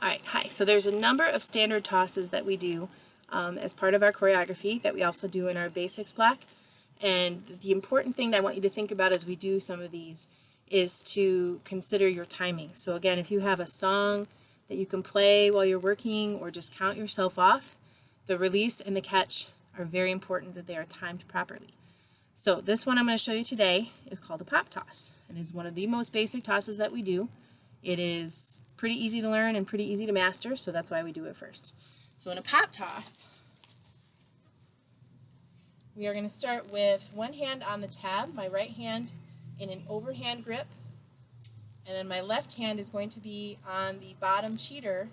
Alright, hi. So there's a number of standard tosses that we do as part of our choreography that we also do in our basics block. And the important thing that I want you to think about as we do some of these is to consider your timing. So again, if you have a song that you can play while you're working or just count yourself off, the release and the catch are very important that they are timed properly. So this one I'm going to show you today is called a pop toss, and it's one of the most basic tosses that we do. It is pretty easy to learn and pretty easy to master, so that's why we do it first. So in a pop toss, we are going to start with one hand on the tab, my right hand in an overhand grip, and then my left hand is going to be on the bottom cheater,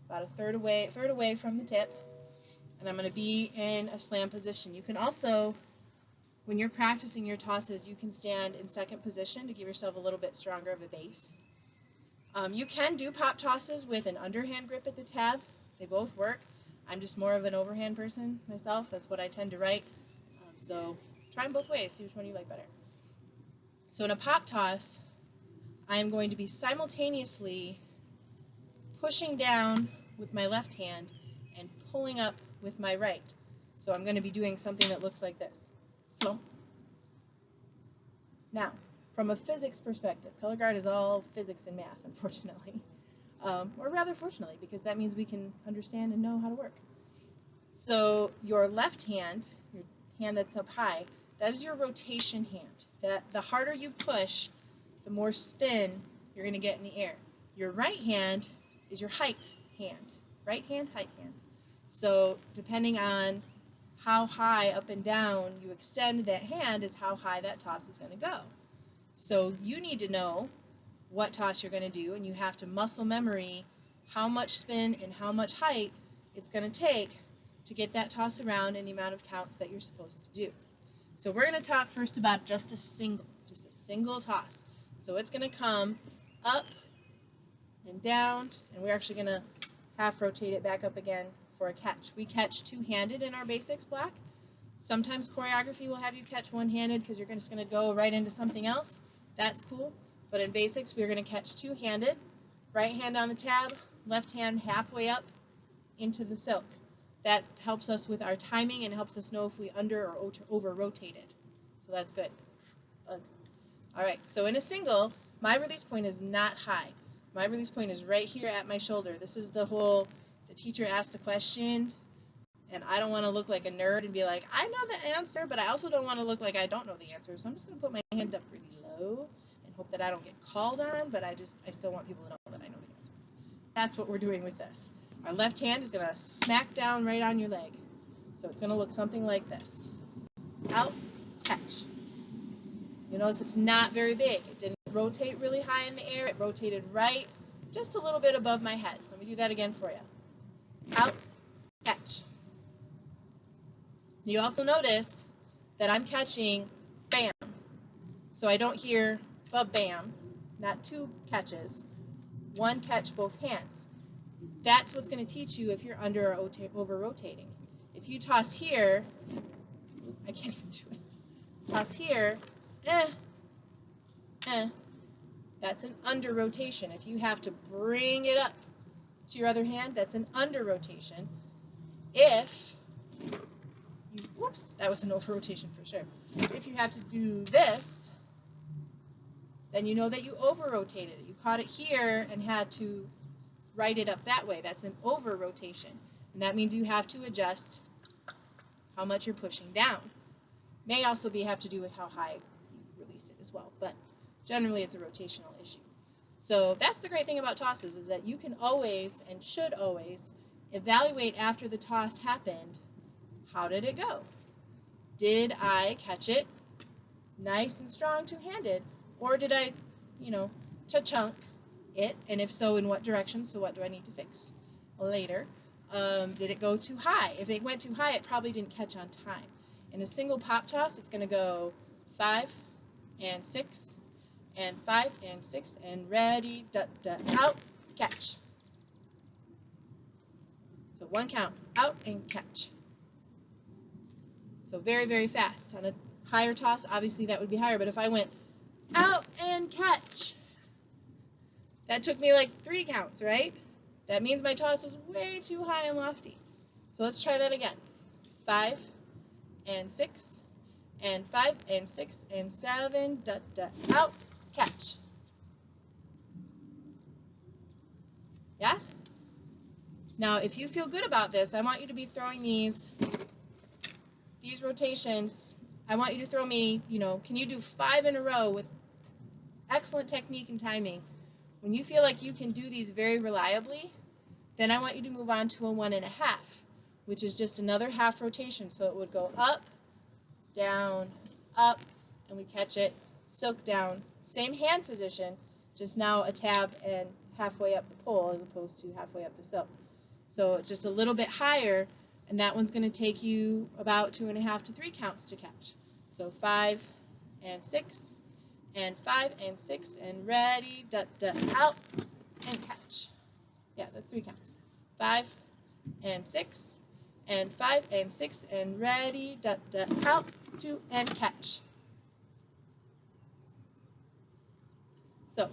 about a third away from the tip, and I'm going to be in a slam position. You can also, when you're practicing your tosses, you can stand in second position to give yourself a little bit stronger of a base. You can do pop tosses with an underhand grip at the tab. They both work. I'm just more of an overhand person myself. That's what I tend to write. So try them both ways. See which one you like better. So in a pop toss, I am going to be simultaneously pushing down with my left hand and pulling up with my right. So I'm going to be doing something that looks like this. Flump. Now, from a physics perspective, color guard is all physics and math, unfortunately. Or rather fortunately, because that means we can understand and know how to work. So your left hand, your hand that's up high, that is your rotation hand. The harder you push, the more spin you're going to get in the air. Your right hand is your height hand. Right hand, height hand. So depending on how high up and down you extend that hand is how high that toss is going to go. So you need to know what toss you're going to do, and you have to muscle memory how much spin and how much height it's going to take to get that toss around in the amount of counts that you're supposed to do. So we're going to talk first about just a single toss. So it's going to come up and down, and we're actually going to half rotate it back up again for a catch. We catch two-handed in our basics block. Sometimes choreography will have you catch one-handed because you're just going to go right into something else. That's cool. But in basics, we're going to catch two-handed. Right hand on the tab, left hand halfway up into the silk. That helps us with our timing and helps us know if we under or over rotated. So that's good. All right, so in a single, my release point is not high. My release point is right here at my shoulder. This is the teacher asked the question, and I don't want to look like a nerd and be like, I know the answer, but I also don't want to look like I don't know the answer. So I'm just going to put my hand up pretty low and hope that I don't get called on, but I still want people to know that I know the answer. That's what we're doing with this. Our left hand is going to smack down right on your leg. So it's going to look something like this. Out, catch. You notice it's not very big. It didn't rotate really high in the air. It rotated right just a little bit above my head. Let me do that again for you. Out, catch. You also notice that I'm catching bam. So I don't hear ba-bam, not two catches, one catch both hands. That's what's going to teach you if you're under or over rotating. If you toss here, I can't even do it. Toss here, that's an under rotation. If you have to bring it up to your other hand, that's an under rotation. If you, whoops, that was an over rotation for sure. If you have to do this, then you know that you over rotated it. You caught it here and had to write it up that way. That's an over rotation. And that means you have to adjust how much you're pushing down. May also have to do with how high you release it as well, but generally it's a rotational issue. So that's the great thing about tosses, is that you can always and should always evaluate after the toss happened, how did it go? Did I catch it nice and strong two-handed, or did I, cha-chunk it, and if so, in what direction? So what do I need to fix later? Did it go too high? If it went too high, it probably didn't catch on time. In a single pop toss, it's going to go 5 and 6 and 5 and 6 and ready, out, catch. So one count, out and catch. So very, very fast. On a higher toss, obviously that would be higher, but if I went out and catch, that took me like 3 counts, right? That means my toss was way too high and lofty. So let's try that again. 5 and 6 and 5 and 6 and 7, out, catch. Yeah? Now, if you feel good about this, I want you to be throwing these rotations. I want you to throw me, can you do 5 in a row with excellent technique and timing? When you feel like you can do these very reliably, then I want you to move on to a 1.5, which is just another half rotation. So it would go up, down, up, and we catch it, silk down. Same hand position, just now a tab and halfway up the pole as opposed to halfway up the silk. So it's just a little bit higher, and that one's going to take you about 2.5 to 3 counts to catch. So 5 and 6 and 5 and 6 and ready, out and catch. Yeah, that's 3 counts. 5 and 6 and 5 and 6 and ready, out, 2 and catch. So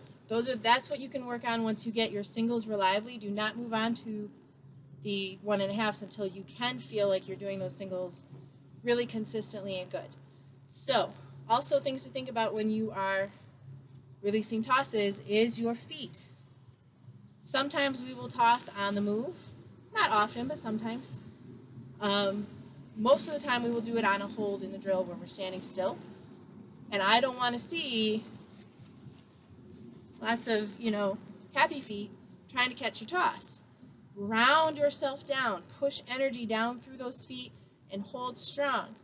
that's what you can work on once you get your singles reliably. Do not move on to the 1.5s until you can feel like you're doing those singles really consistently and good. So also things to think about when you are releasing tosses is your feet. Sometimes we will toss on the move. Not often, but sometimes. Most of the time we will do it on a hold in the drill when we're standing still. And I don't want to see lots of, happy feet trying to catch your toss. Ground yourself down. Push energy down through those feet and hold strong.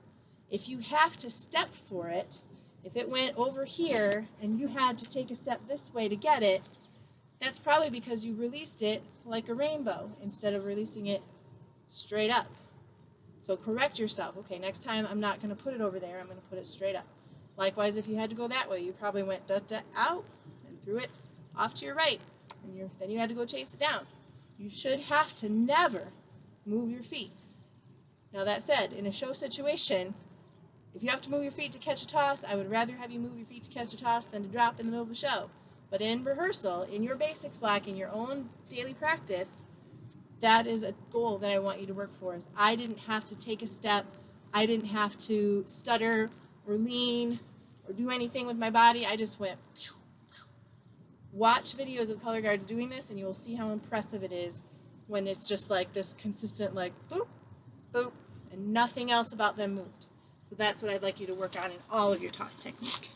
If you have to step for it, if it went over here and you had to take a step this way to get it, that's probably because you released it like a rainbow instead of releasing it straight up. So correct yourself. Okay, next time I'm not going to put it over there, I'm going to put it straight up. Likewise, if you had to go that way, you probably went out and threw it off to your right, and then you had to go chase it down. You should have to never move your feet. Now that said, in a show situation, if you have to move your feet to catch a toss, I would rather have you move your feet to catch a toss than to drop in the middle of the show. But in rehearsal, in your basics block, in your own daily practice, that is a goal that I want you to work for. Is I didn't have to take a step, I didn't have to stutter or lean or do anything with my body. I just went. Watch videos of color guards doing this, and you will see how impressive it is when it's just like this consistent, like boop, boop, and nothing else about them moved. So that's what I'd like you to work on in all of your toss technique.